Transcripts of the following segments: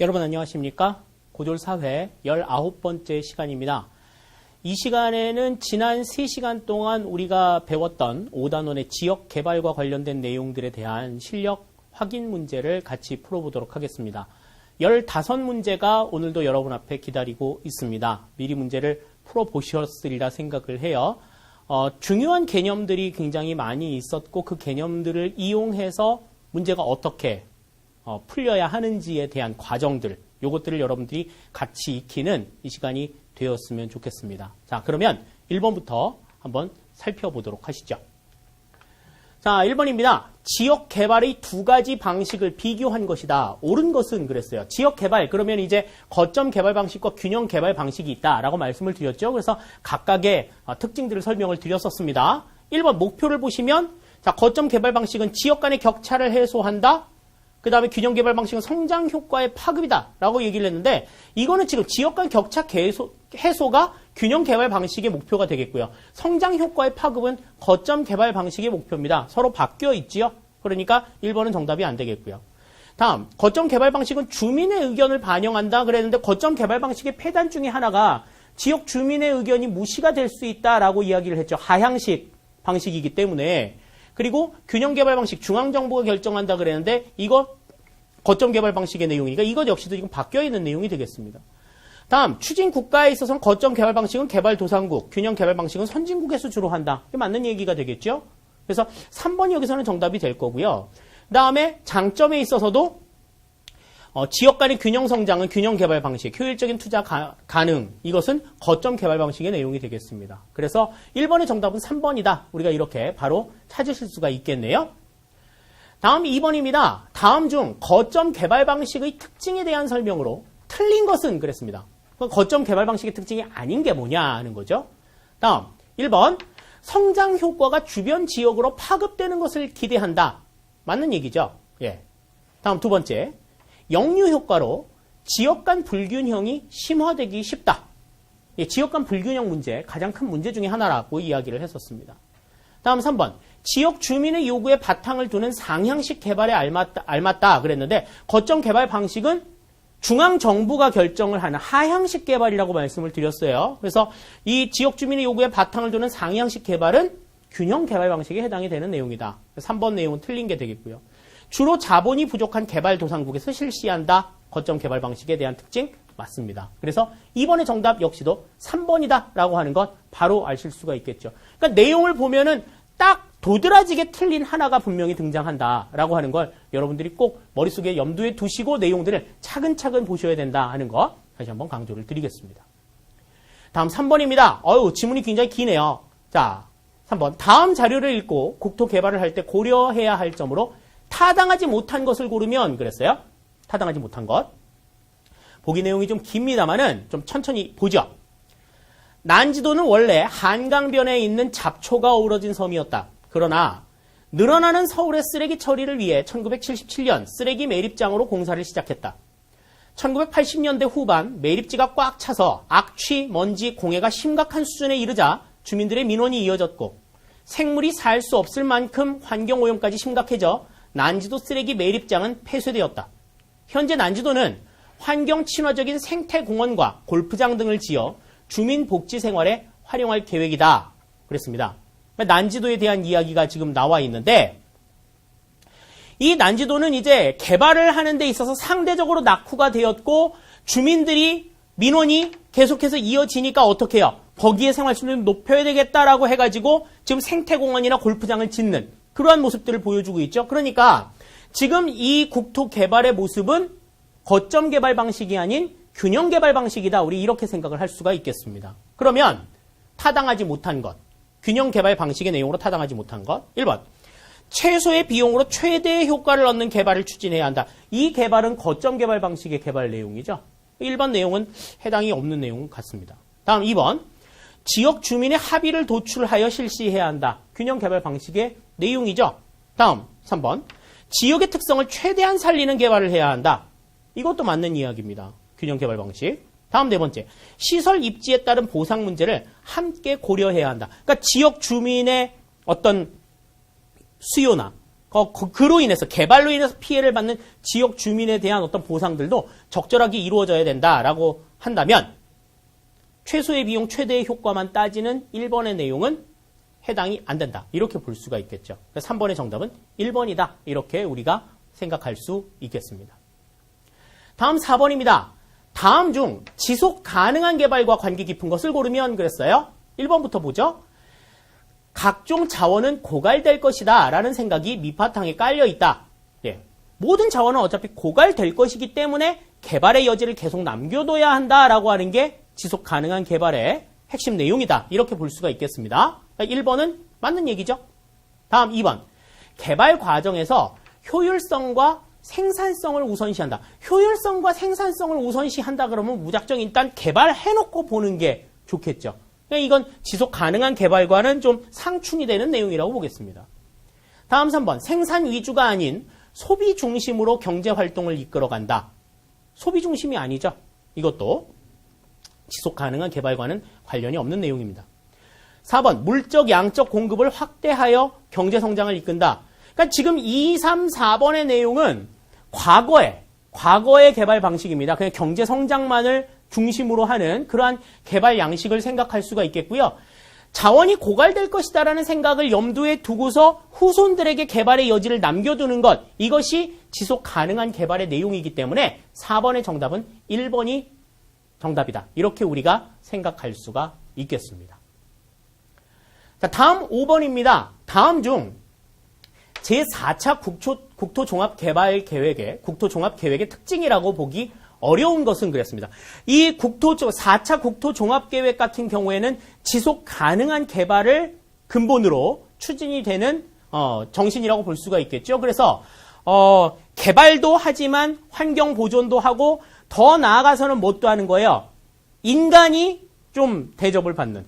여러분 안녕하십니까? 고졸사회 19번째 시간입니다. 이 시간에는 지난 3시간 동안 우리가 배웠던 5단원의 지역개발과 관련된 내용들에 대한 실력 확인 문제를 같이 풀어보도록 하겠습니다. 15문제가 오늘도 여러분 앞에 기다리고 있습니다. 미리 문제를 풀어보셨으리라 생각을 해요. 중요한 개념들이 굉장히 많이 있었고 그 개념들을 이용해서 문제가 어떻게 풀려야 하는지에 대한 과정들, 요것들을 여러분들이 같이 익히는 이 시간이 되었으면 좋겠습니다. 자, 그러면 1번부터 한번 살펴보도록 하시죠. 자, 1번입니다. 지역 개발의 두 가지 방식을 비교한 것이다. 옳은 것은 그랬어요. 지역 개발, 그러면 이제 거점 개발 방식과 균형 개발 방식이 있다라고 말씀을 드렸죠. 그래서 각각의 특징들을 설명을 드렸었습니다. 1번 목표를 보시면, 자, 거점 개발 방식은 지역 간의 격차를 해소한다. 그 다음에 균형 개발 방식은 성장 효과의 파급이다 라고 얘기를 했는데, 이거는 지금 지역 간 격차 해소가 균형 개발 방식의 목표가 되겠고요. 성장 효과의 파급은 거점 개발 방식의 목표입니다. 서로 바뀌어 있지요. 그러니까 1번은 정답이 안 되겠고요. 다음, 거점 개발 방식은 주민의 의견을 반영한다 그랬는데, 거점 개발 방식의 폐단 중에 하나가 지역 주민의 의견이 무시가 될 수 있다라고 이야기를 했죠. 하향식 방식이기 때문에. 그리고 균형 개발 방식, 중앙정부가 결정한다 그랬는데, 이거 거점 개발 방식의 내용이니까 이것 역시도 지금 바뀌어 있는 내용이 되겠습니다. 다음, 추진 국가에 있어서는 거점 개발 방식은 개발도상국, 균형 개발 방식은 선진국에서 주로 한다. 이게 맞는 얘기가 되겠죠? 그래서 3번이 여기서는 정답이 될 거고요. 그 다음에 장점에 있어서도 지역 간의 균형 성장은 균형 개발 방식, 효율적인 투자 가능, 이것은 거점 개발 방식의 내용이 되겠습니다. 그래서 1번의 정답은 3번이다. 우리가 이렇게 바로 찾으실 수가 있겠네요. 다음 2번입니다. 다음 중 거점 개발 방식의 특징에 대한 설명으로 틀린 것은 그랬습니다. 거점 개발 방식의 특징이 아닌 게 뭐냐 하는 거죠. 다음 1번, 성장 효과가 주변 지역으로 파급되는 것을 기대한다. 맞는 얘기죠. 예. 다음 두 번째, 역류 효과로 지역 간 불균형이 심화되기 쉽다. 예, 지역 간 불균형 문제, 가장 큰 문제 중에 하나라고 이야기를 했었습니다. 다음 3번, 지역 주민의 요구에 바탕을 두는 상향식 개발에 알맞다 그랬는데, 거점 개발 방식은 중앙정부가 결정을 하는 하향식 개발이라고 말씀을 드렸어요. 그래서 이 지역 주민의 요구에 바탕을 두는 상향식 개발은 균형 개발 방식에 해당이 되는 내용이다. 3번 내용은 틀린 게 되겠고요. 주로 자본이 부족한 개발도상국에서 실시한다. 거점 개발 방식에 대한 특징 맞습니다. 그래서 2번의 정답 역시도 3번이다 라고 하는 것 바로 아실 수가 있겠죠. 그러니까 내용을 보면은 딱 도드라지게 틀린 하나가 분명히 등장한다 라고 하는 걸 여러분들이 꼭 머릿속에 염두에 두시고 내용들을 차근차근 보셔야 된다 하는 거 다시 한번 강조를 드리겠습니다. 다음 3번입니다. 지문이 굉장히 기네요. 자, 3번. 다음 자료를 읽고 국토 개발을 할 때 고려해야 할 점으로 타당하지 못한 것을 고르면 그랬어요. 타당하지 못한 것. 보기 내용이 좀 깁니다만은 좀 천천히 보죠. 난지도는 원래 한강변에 있는 잡초가 어우러진 섬이었다. 그러나 늘어나는 서울의 쓰레기 처리를 위해 1977년 쓰레기 매립장으로 공사를 시작했다. 1980년대 후반 매립지가 꽉 차서 악취, 먼지, 공해가 심각한 수준에 이르자 주민들의 민원이 이어졌고, 생물이 살 수 없을 만큼 환경오염까지 심각해져 난지도 쓰레기 매립장은 폐쇄되었다. 현재 난지도는 환경 친화적인 생태공원과 골프장 등을 지어 주민 복지 생활에 활용할 계획이다. 그랬습니다. 난지도에 대한 이야기가 지금 나와 있는데, 이 난지도는 이제 개발을 하는 데 있어서 상대적으로 낙후가 되었고, 주민들이 민원이 계속해서 이어지니까 어떻게 해요? 거기에 생활 수준을 높여야 되겠다라고 해가지고 지금 생태공원이나 골프장을 짓는 그러한 모습들을 보여주고 있죠. 그러니까 지금 이 국토 개발의 모습은 거점 개발 방식이 아닌 균형 개발 방식이다. 우리 이렇게 생각을 할 수가 있겠습니다. 그러면 타당하지 못한 것, 균형 개발 방식의 내용으로 타당하지 못한 것. 1번, 최소의 비용으로 최대의 효과를 얻는 개발을 추진해야 한다. 이 개발은 거점 개발 방식의 개발 내용이죠. 1번 내용은 해당이 없는 내용 같습니다. 다음 2번, 지역 주민의 합의를 도출하여 실시해야 한다. 균형 개발 방식의 내용이죠. 다음 3번, 지역의 특성을 최대한 살리는 개발을 해야 한다. 이것도 맞는 이야기입니다. 균형 개발 방식. 다음 네 번째, 시설 입지에 따른 보상 문제를 함께 고려해야 한다. 그러니까 지역 주민의 어떤 수요나 그로 인해서 개발로 인해서 피해를 받는 지역 주민에 대한 어떤 보상들도 적절하게 이루어져야 된다라고 한다면 최소의 비용 최대의 효과만 따지는 1번의 내용은 해당이 안 된다. 이렇게 볼 수가 있겠죠. 그래서 3번의 정답은 1번이다. 이렇게 우리가 생각할 수 있겠습니다. 다음 4번입니다. 다음 중 지속 가능한 개발과 관계 깊은 것을 고르면 그랬어요. 1번부터 보죠. 각종 자원은 고갈될 것이다 라는 생각이 밑바탕에 깔려 있다. 예. 모든 자원은 어차피 고갈될 것이기 때문에 개발의 여지를 계속 남겨둬야 한다라고 하는 게 지속 가능한 개발의 핵심 내용이다. 이렇게 볼 수가 있겠습니다. 1번은 맞는 얘기죠. 다음 2번. 개발 과정에서 효율성과 생산성을 우선시한다. 효율성과 생산성을 우선시한다 그러면 무작정 일단 개발해놓고 보는 게 좋겠죠. 이건 지속 가능한 개발과는 좀 상충이 되는 내용이라고 보겠습니다. 다음 3번. 생산 위주가 아닌 소비 중심으로 경제 활동을 이끌어간다. 소비 중심이 아니죠. 이것도 지속 가능한 개발과는 관련이 없는 내용입니다. 4번. 물적, 양적 공급을 확대하여 경제 성장을 이끈다. 그러니까 지금 2, 3, 4번의 내용은 과거의 개발 방식입니다. 그냥 경제 성장만을 중심으로 하는 그러한 개발 양식을 생각할 수가 있겠고요. 자원이 고갈될 것이다라는 생각을 염두에 두고서 후손들에게 개발의 여지를 남겨두는 것, 이것이 지속 가능한 개발의 내용이기 때문에 4번의 정답은 1번이 정답이다. 이렇게 우리가 생각할 수가 있겠습니다. 자, 다음 5번입니다. 다음 중 제4차 국토종합계획의 특징이라고 보기 어려운 것은 그랬습니다. 이 4차 국토종합계획 같은 경우에는 지속 가능한 개발을 근본으로 추진이 되는 정신이라고 볼 수가 있겠죠. 그래서 개발도 하지만 환경 보존도 하고 더 나아가서는 뭣도 하는 거예요. 인간이 좀 대접을 받는,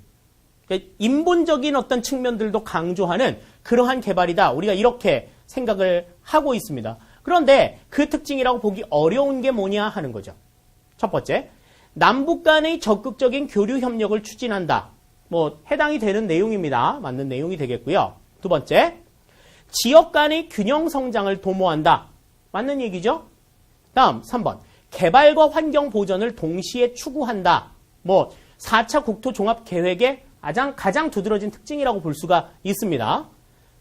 인본적인 어떤 측면들도 강조하는 그러한 개발이다. 우리가 이렇게 생각을 하고 있습니다. 그런데 그 특징이라고 보기 어려운 게 뭐냐 하는 거죠. 첫 번째, 남북 간의 적극적인 교류 협력을 추진한다. 해당이 되는 내용입니다. 맞는 내용이 되겠고요. 두 번째, 지역 간의 균형 성장을 도모한다. 맞는 얘기죠. 다음 3번, 개발과 환경 보전을 동시에 추구한다. 4차 국토종합계획의 가장 두드러진 특징이라고 볼 수가 있습니다.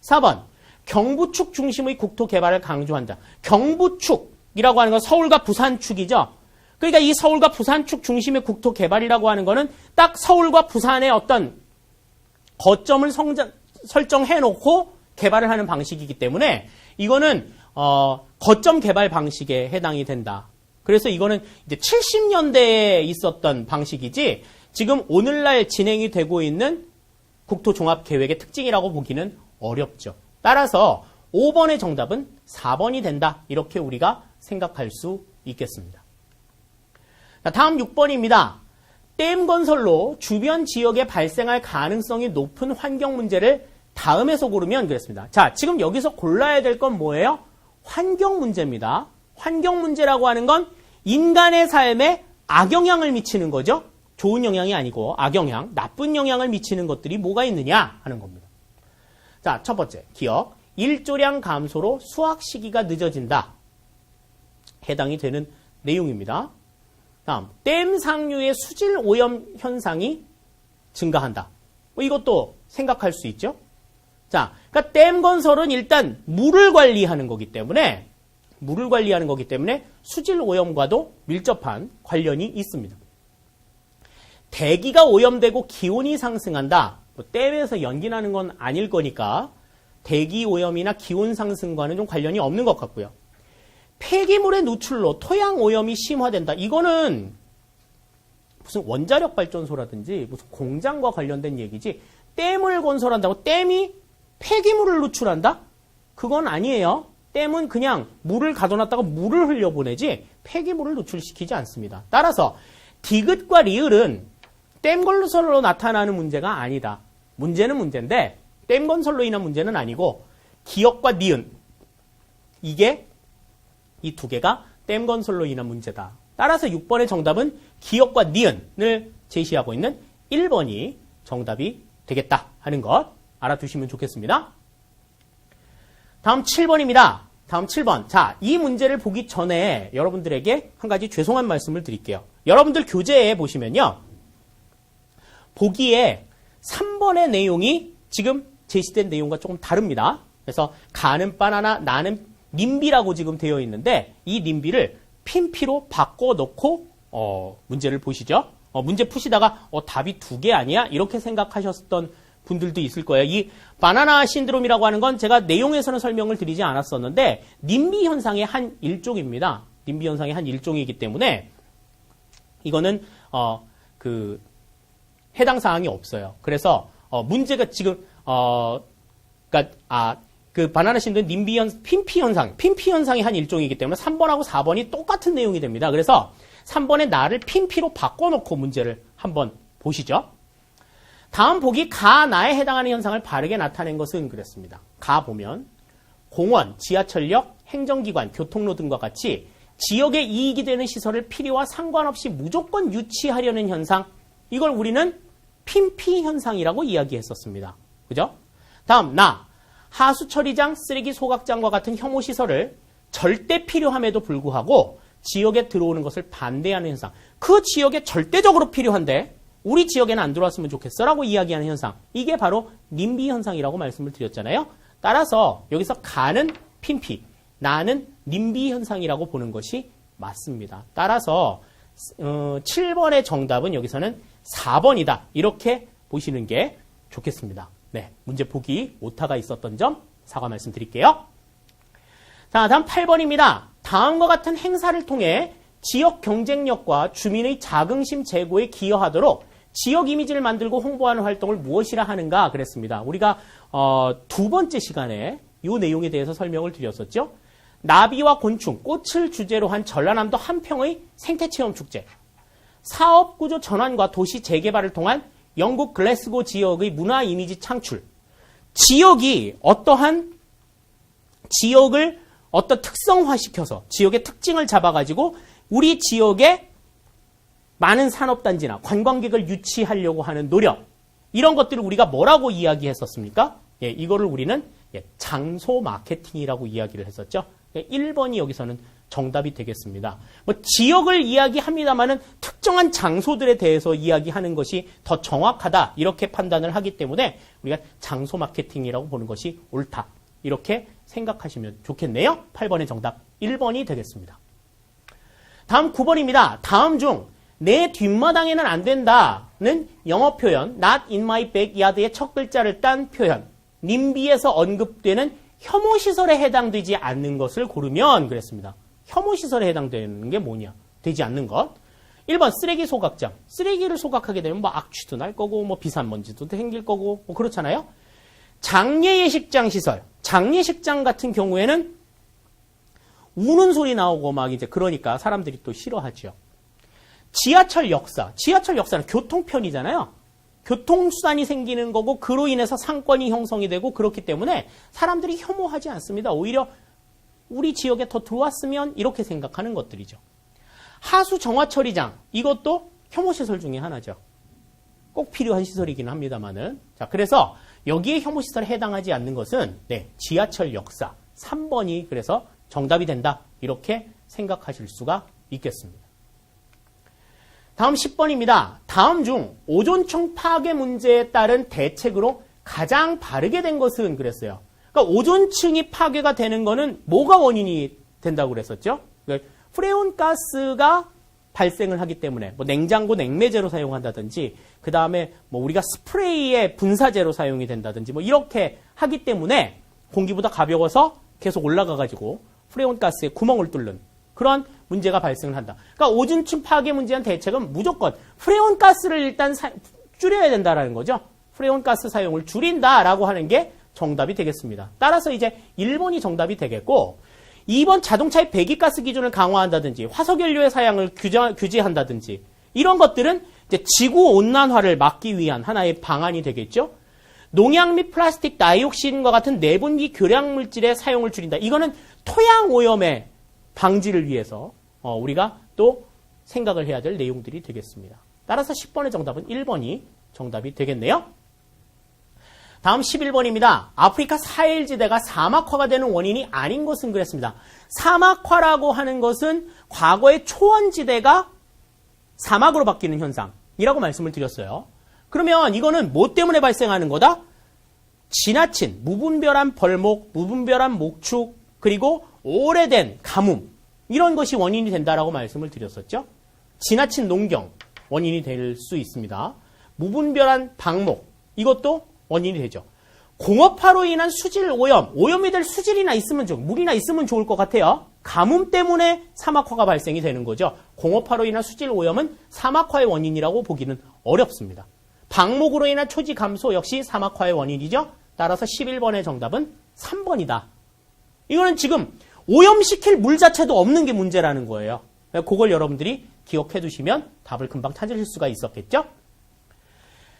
4번, 경부축 중심의 국토 개발을 강조한다. 경부축이라고 하는 건 서울과 부산축이죠. 그러니까 이 서울과 부산축 중심의 국토 개발이라고 하는 거는 딱 서울과 부산의 어떤 거점을 설정해놓고 개발을 하는 방식이기 때문에 이거는 거점 개발 방식에 해당이 된다. 그래서 이거는 이제 70년대에 있었던 방식이지 지금 오늘날 진행이 되고 있는 국토종합계획의 특징이라고 보기는 어렵죠. 따라서 5번의 정답은 4번이 된다. 이렇게 우리가 생각할 수 있겠습니다. 자, 다음 6번입니다. 댐 건설로 주변 지역에 발생할 가능성이 높은 환경 문제를 다음에서 고르면 그랬습니다. 자, 지금 여기서 골라야 될 건 뭐예요? 환경 문제입니다. 환경 문제라고 하는 건 인간의 삶에 악영향을 미치는 거죠. 좋은 영향이 아니고 악영향, 나쁜 영향을 미치는 것들이 뭐가 있느냐 하는 겁니다. 자, 첫 번째, 기억. 일조량 감소로 수확 시기가 늦어진다. 해당이 되는 내용입니다. 다음, 댐 상류의 수질 오염 현상이 증가한다. 이것도 생각할 수 있죠. 자, 그러니까 댐 건설은 일단 물을 관리하는 거기 때문에 수질 오염과도 밀접한 관련이 있습니다. 대기가 오염되고 기온이 상승한다. 댐에서 연기 나는 건 아닐 거니까 대기 오염이나 기온 상승과는 좀 관련이 없는 것 같고요. 폐기물의 누출로 토양 오염이 심화된다. 이거는 무슨 원자력 발전소라든지 무슨 공장과 관련된 얘기지 댐을 건설한다고 댐이 폐기물을 누출한다? 그건 아니에요. 댐은 그냥 물을 가둬놨다가 물을 흘려보내지 폐기물을 누출시키지 않습니다. 따라서 디귿과 리을은 댐 건설로 나타나는 문제가 아니다. 문제는 문제인데 댐 건설로 인한 문제는 아니고 기역과 니은 이게 이 두 개가 댐 건설로 인한 문제다. 따라서 6번의 정답은 기역과 니은을 제시하고 있는 1번이 정답이 되겠다 하는 것 알아두시면 좋겠습니다. 다음 7번입니다. 다음 7번. 자, 이 문제를 보기 전에 여러분들에게 한 가지 죄송한 말씀을 드릴게요. 여러분들 교재에 보시면요. 보기에 3번의 내용이 지금 제시된 내용과 조금 다릅니다. 그래서 가는 바나나, 나는 님비라고 지금 되어 있는데 이 님비를 핀피로 바꿔놓고 문제를 보시죠. 문제 푸시다가 답이 2개 아니야? 이렇게 생각하셨던 분들도 있을 거예요. 이 바나나 신드롬이라고 하는 건 제가 내용에서는 설명을 드리지 않았었는데 님비 현상의 한 일종입니다. 님비 현상의 한 일종이기 때문에 이거는 해당 사항이 없어요. 그래서 문제가 지금 그 바나나 신드롬 핀피 현상의 한 일종이기 때문에 3번하고 4번이 똑같은 내용이 됩니다. 그래서 3번의 나를 핀피로 바꿔놓고 문제를 한번 보시죠. 다음 보기 가나에 해당하는 현상을 바르게 나타낸 것은 그랬습니다. 가 보면 공원, 지하철역, 행정기관, 교통로 등과 같이 지역에 이익이 되는 시설을 필요와 상관없이 무조건 유치하려는 현상, 이걸 우리는 핀피 현상이라고 이야기했었습니다. 그죠? 다음 나, 하수처리장, 쓰레기 소각장과 같은 혐오시설을 절대 필요함에도 불구하고 지역에 들어오는 것을 반대하는 현상. 그 지역에 절대적으로 필요한데 우리 지역에는 안 들어왔으면 좋겠어 라고 이야기하는 현상. 이게 바로 님비 현상이라고 말씀을 드렸잖아요. 따라서 여기서 가는 핀피, 나는 님비 현상이라고 보는 것이 맞습니다. 따라서 7번의 정답은 여기서는 4번이다. 이렇게 보시는 게 좋겠습니다. 네, 문제 보기 오타가 있었던 점 사과 말씀드릴게요. 자, 다음 8번입니다. 다음과 같은 행사를 통해 지역 경쟁력과 주민의 자긍심 제고에 기여하도록 지역 이미지를 만들고 홍보하는 활동을 무엇이라 하는가 그랬습니다. 우리가 2번째 시간에 이 내용에 대해서 설명을 드렸었죠. 나비와 곤충, 꽃을 주제로 한 전라남도 한평의 생태체험축제, 사업구조 전환과 도시 재개발을 통한 영국 글래스고 지역의 문화 이미지 창출, 지역이 어떠한 지역을 특성화시켜서 지역의 특징을 잡아가지고 우리 지역에 많은 산업단지나 관광객을 유치하려고 하는 노력, 이런 것들을 우리가 뭐라고 이야기했었습니까? 예, 이거를 우리는 장소 마케팅이라고 이야기를 했었죠. 1번이 여기서는 정답이 되겠습니다. 지역을 이야기합니다만은 특정한 장소들에 대해서 이야기하는 것이 더 정확하다 이렇게 판단을 하기 때문에 우리가 장소 마케팅이라고 보는 것이 옳다 이렇게 생각하시면 좋겠네요. 8번의 정답 1번이 되겠습니다. 다음 9번입니다. 다음 중 내 뒷마당에는 안 된다는 영어 표현 not in my backyard의 첫 글자를 딴 표현 님비에서 언급되는 혐오시설에 해당되지 않는 것을 고르면 그랬습니다. 혐오시설에 해당되는 게 뭐냐? 되지 않는 것. 1번 쓰레기 소각장. 쓰레기를 소각하게 되면 악취도 날 거고 비산먼지도 생길 거고 그렇잖아요. 장례 예식장 시설. 장례 예식장 같은 경우에는 우는 소리 나오고 그러니까 사람들이 또 싫어하죠. 지하철 역사. 지하철 역사는 교통편이잖아요. 교통수단이 생기는 거고 그로 인해서 상권이 형성이 되고 그렇기 때문에 사람들이 혐오하지 않습니다. 오히려 우리 지역에 더 들어왔으면 이렇게 생각하는 것들이죠. 하수 정화처리장. 이것도 혐오시설 중에 하나죠. 꼭 필요한 시설이긴 합니다만은. 자, 그래서 여기에 혐오시설에 해당하지 않는 것은 지하철 역사. 3번이 그래서 정답이 된다. 이렇게 생각하실 수가 있겠습니다. 다음 10번입니다. 다음 중 오존층 파괴 문제에 따른 대책으로 가장 바르게 된 것은 그랬어요. 그러니까 오존층이 파괴가 되는 거는 뭐가 원인이 된다고 그랬었죠? 그러니까 프레온 가스가 발생을 하기 때문에 냉장고 냉매제로 사용한다든지 그 다음에 우리가 스프레이의 분사제로 사용이 된다든지 이렇게 하기 때문에 공기보다 가벼워서 계속 올라가가지고 프레온 가스에 구멍을 뚫는 그런 문제가 발생을 한다. 그러니까 오존층 파괴 문제에 대한 대책은 무조건 프레온 가스를 일단 줄여야 된다라는 거죠. 프레온 가스 사용을 줄인다라고 하는 게 정답이 되겠습니다. 따라서 이제 1번이 정답이 되겠고 2번 자동차의 배기가스 기준을 강화한다든지 화석연료의 사용을 규제한다든지 이런 것들은 이제 지구온난화를 막기 위한 하나의 방안이 되겠죠. 농약 및 플라스틱, 다이옥신과 같은 내분비 교량 물질의 사용을 줄인다. 이거는 토양 오염의 방지를 위해서 우리가 또 생각을 해야 될 내용들이 되겠습니다. 따라서 10번의 정답은 1번이 정답이 되겠네요. 다음 11번입니다. 아프리카 사헬지대가 사막화가 되는 원인이 아닌 것은 그랬습니다. 사막화라고 하는 것은 과거의 초원지대가 사막으로 바뀌는 현상이라고 말씀을 드렸어요. 그러면 이거는 뭐 때문에 발생하는 거다? 지나친 무분별한 벌목, 무분별한 목축, 그리고 오래된 가뭄, 이런 것이 원인이 된다라고 말씀을 드렸었죠. 지나친 농경 원인이 될 수 있습니다. 무분별한 방목, 이것도 원인이 되죠. 공업화로 인한 수질 오염, 오염이 될 수질이나 있으면 물이나 있으면 좋을 것 같아요. 가뭄 때문에 사막화가 발생이 되는 거죠. 공업화로 인한 수질 오염은 사막화의 원인이라고 보기는 어렵습니다. 방목으로 인한 초지 감소 역시 사막화의 원인이죠. 따라서 11번의 정답은 3번이다. 이거는 지금 오염시킬 물 자체도 없는 게 문제라는 거예요. 그걸 여러분들이 기억해 두시면 답을 금방 찾으실 수가 있었겠죠?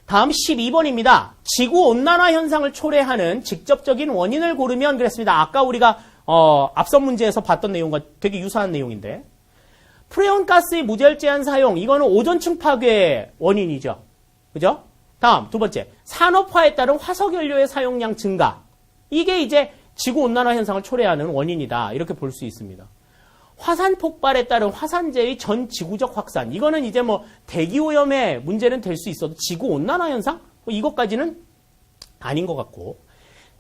다음 12번입니다. 지구온난화 현상을 초래하는 직접적인 원인을 고르면 그랬습니다. 아까 우리가 앞선 문제에서 봤던 내용과 되게 유사한 내용인데, 프레온가스의 무절제한 사용, 이거는 오존층 파괴의 원인이죠. 그죠? 다음 두 번째, 산업화에 따른 화석연료의 사용량 증가. 이게 이제 지구온난화 현상을 초래하는 원인이다. 이렇게 볼 수 있습니다. 화산 폭발에 따른 화산재의 전 지구적 확산. 이거는 이제 뭐 대기오염의 문제는 될 수 있어도 지구온난화 현상? 이것까지는 아닌 것 같고.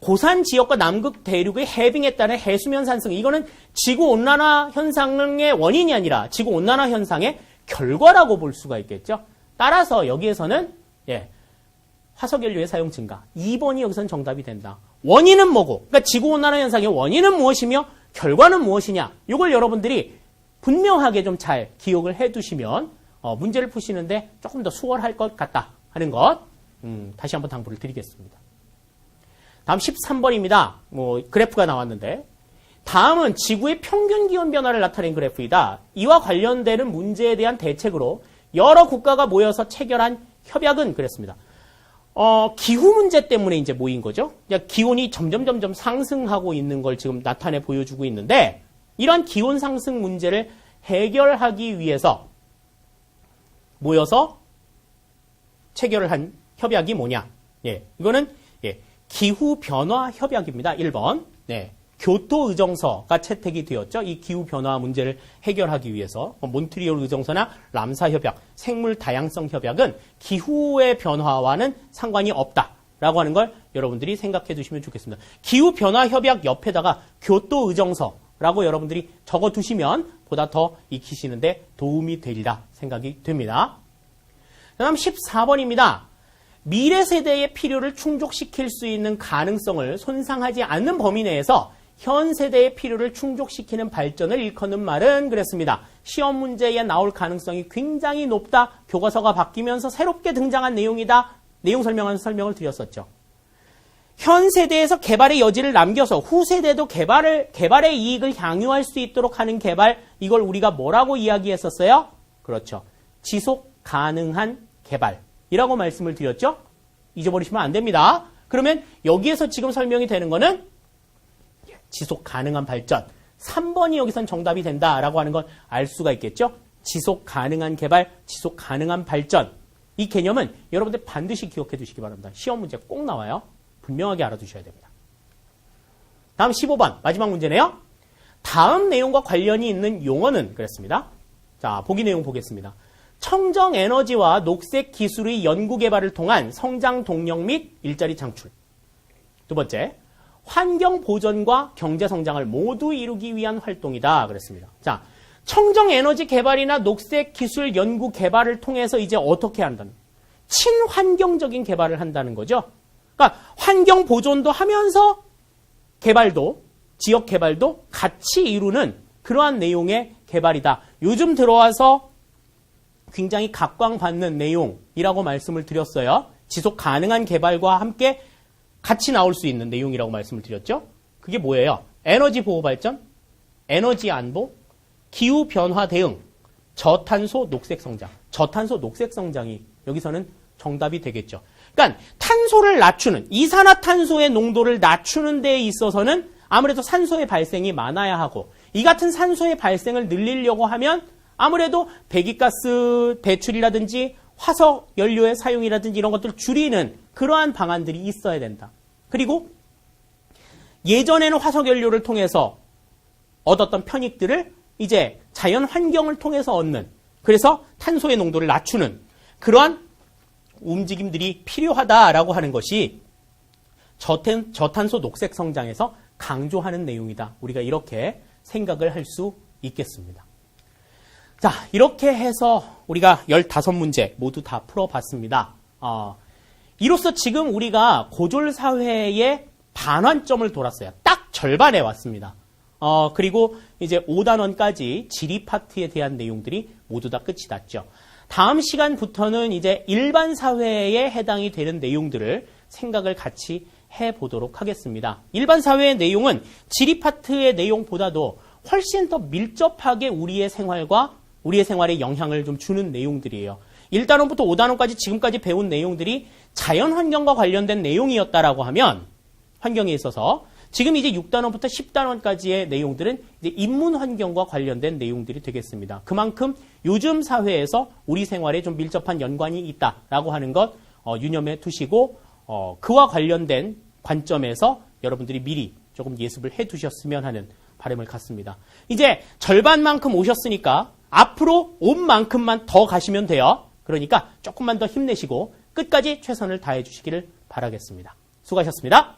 고산 지역과 남극 대륙의 해빙에 따른 해수면 상승. 이거는 지구온난화 현상의 원인이 아니라 지구온난화 현상의 결과라고 볼 수가 있겠죠. 따라서 여기에서는 화석연료의 사용 증가. 2번이 여기서는 정답이 된다. 원인은 뭐고? 그러니까 지구온난화 현상의 원인은 무엇이며 결과는 무엇이냐? 이걸 여러분들이 분명하게 좀 잘 기억을 해두시면 문제를 푸시는데 조금 더 수월할 것 같다 하는 것 다시 한번 당부를 드리겠습니다. 다음 13번입니다. 그래프가 나왔는데 다음은 지구의 평균 기온 변화를 나타낸 그래프이다. 이와 관련되는 문제에 대한 대책으로 여러 국가가 모여서 체결한 협약은 그랬습니다. 기후 문제 때문에 이제 모인 거죠. 기온이 점점 상승하고 있는 걸 지금 나타내 보여주고 있는데, 이런 기온 상승 문제를 해결하기 위해서 모여서 체결을 한 협약이 뭐냐? 이거는 기후 변화 협약입니다. 1번. 교토 의정서가 채택이 되었죠. 이 기후 변화 문제를 해결하기 위해서 몬트리올 의정서나 람사 협약, 생물 다양성 협약은 기후의 변화와는 상관이 없다라고 하는 걸 여러분들이 생각해 두시면 좋겠습니다. 기후 변화 협약 옆에다가 교토 의정서라고 여러분들이 적어 두시면 보다 더 익히시는데 도움이 되리라 생각이 됩니다. 다음 14번입니다. 미래 세대의 필요를 충족시킬 수 있는 가능성을 손상하지 않는 범위 내에서 현 세대의 필요를 충족시키는 발전을 일컫는 말은 그랬습니다. 시험 문제에 나올 가능성이 굉장히 높다. 교과서가 바뀌면서 새롭게 등장한 내용이다. 내용 설명하면서 설명을 드렸었죠. 현 세대에서 개발의 여지를 남겨서 후 세대도 개발의 이익을 향유할 수 있도록 하는 개발, 이걸 우리가 뭐라고 이야기했었어요? 그렇죠. 지속 가능한 개발이라고 말씀을 드렸죠. 잊어버리시면 안 됩니다. 그러면 여기에서 지금 설명이 되는 거는 지속 가능한 발전. 3번이 여기선 정답이 된다라고 하는 걸 알 수가 있겠죠. 지속 가능한 개발, 지속 가능한 발전. 이 개념은 여러분들 반드시 기억해 두시기 바랍니다. 시험 문제 꼭 나와요. 분명하게 알아두셔야 됩니다. 다음 15번 마지막 문제네요. 다음 내용과 관련이 있는 용어는 그랬습니다. 자, 보기 내용 보겠습니다. 청정 에너지와 녹색 기술의 연구 개발을 통한 성장 동력 및 일자리 창출. 두 번째, 환경 보전과 경제 성장을 모두 이루기 위한 활동이다 그랬습니다. 자, 청정 에너지 개발이나 녹색 기술 연구 개발을 통해서 이제 어떻게 한다는, 친환경적인 개발을 한다는 거죠. 그러니까 환경 보존도 하면서 개발도, 지역 개발도 같이 이루는 그러한 내용의 개발이다. 요즘 들어와서 굉장히 각광받는 내용이라고 말씀을 드렸어요. 지속 가능한 개발과 함께 같이 나올 수 있는 내용이라고 말씀을 드렸죠. 그게 뭐예요? 에너지 보호 발전, 에너지 안보, 기후 변화 대응, 저탄소 녹색 성장. 저탄소 녹색 성장이 여기서는 정답이 되겠죠. 그러니까 탄소를 낮추는, 이산화탄소의 농도를 낮추는 데에 있어서는 아무래도 산소의 발생이 많아야 하고, 이 같은 산소의 발생을 늘리려고 하면 아무래도 배기가스 배출이라든지 화석 연료의 사용이라든지 이런 것들을 줄이는 그러한 방안들이 있어야 된다. 그리고 예전에는 화석연료를 통해서 얻었던 편익들을 이제 자연 환경을 통해서 얻는, 그래서 탄소의 농도를 낮추는 그러한 움직임들이 필요하다라고 하는 것이 저탄소 녹색 성장에서 강조하는 내용이다. 우리가 이렇게 생각을 할 수 있겠습니다. 자, 이렇게 해서 우리가 15문제 모두 다 풀어봤습니다. 이로써 지금 우리가 고졸사회의 반환점을 돌았어요. 딱 절반에 왔습니다. 그리고 이제 5단원까지 지리 파트에 대한 내용들이 모두 다 끝이 났죠. 다음 시간부터는 이제 일반 사회에 해당이 되는 내용들을 생각을 같이 해보도록 하겠습니다. 일반 사회의 내용은 지리 파트의 내용보다도 훨씬 더 밀접하게 우리의 생활에 영향을 좀 주는 내용들이에요. 1단원부터 5단원까지 지금까지 배운 내용들이 자연환경과 관련된 내용이었다라고 하면 환경에 있어서 지금 이제 6단원부터 10단원까지의 내용들은 이제 인문환경과 관련된 내용들이 되겠습니다. 그만큼 요즘 사회에서 우리 생활에 좀 밀접한 연관이 있다라고 하는 것 유념해 두시고 그와 관련된 관점에서 여러분들이 미리 조금 예습을 해 두셨으면 하는 바람을 갖습니다. 이제 절반만큼 오셨으니까 앞으로 온 만큼만 더 가시면 돼요. 그러니까 조금만 더 힘내시고 끝까지 최선을 다해 주시기를 바라겠습니다. 수고하셨습니다.